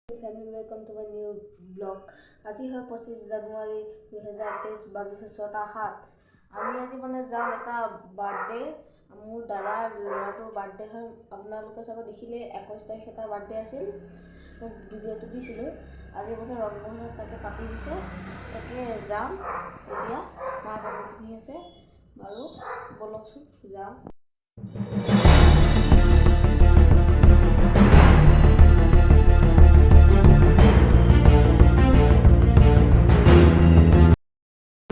Family, welcome to my new vlog. আজি হয় 25 জানুৱাৰী 2023 বাজিছে 6:07। আমি আজি মানে যাম এটা বাৰ্থডে, মোৰ দাদাৰ ল'ৰাটোৰ বাৰ্থডে হয়। আপোনালোকে চাগে দেখিলে 21 তাৰিখে তাৰ বাৰ্থডে আছিল, মই ভিডিঅ'টো দিছিলোঁ। আজি মানে ৰংমোহনত তাকে পাতি দিছে, তাকে যাম এতিয়া। মা কাপোৰ পিন্ধি আছে বাৰু, বলকচোন যাম।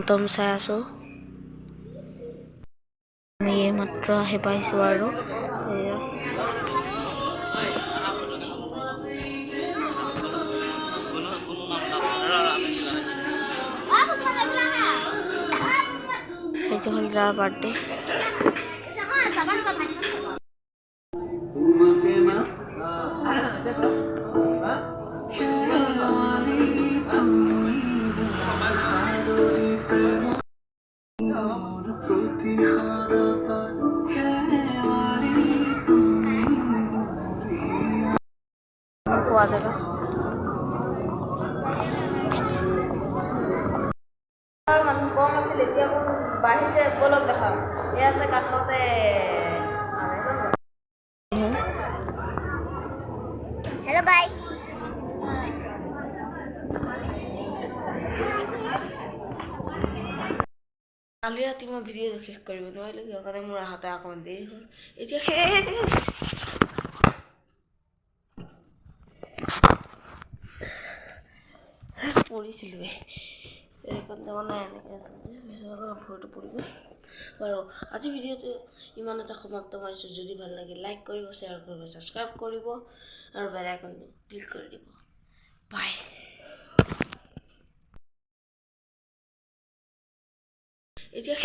টম চাই আছোঁ, আমি এইমাত্ৰ আহি পাইছোঁ আৰু সেইটো হ'ল যাৰ বাৰ্থডে। পোৱা জেগা মানুহ কম আছিল, এতিয়া বাঢ়িছে। বলক দেখাম, এয়া আছে কাষতে। হেল্ল' গাইজ, কালি ৰাতি মই ভিডিঅ' শেষ কৰিব নোৱাৰিলোঁ, কিয় কাৰণে মোৰ আহোঁতে অকণমান দেৰি হ'ল। এতিয়া পৰিছিলোঁৱে এইকণতে, মানে এনেকৈ আছিল যে ভৰিটো পৰি গ'ল বাৰু। আজি ভিডিঅ'টো ইমান এটা সমাপ্ত কৰিছোঁ। যদি ভাল লাগে লাইক কৰিব, শ্বেয়াৰ কৰিব, ছাবস্ক্ৰাইব কৰিব আৰু বেল আইকনটো ক্লিক কৰি দিব। বাই। এতিয়া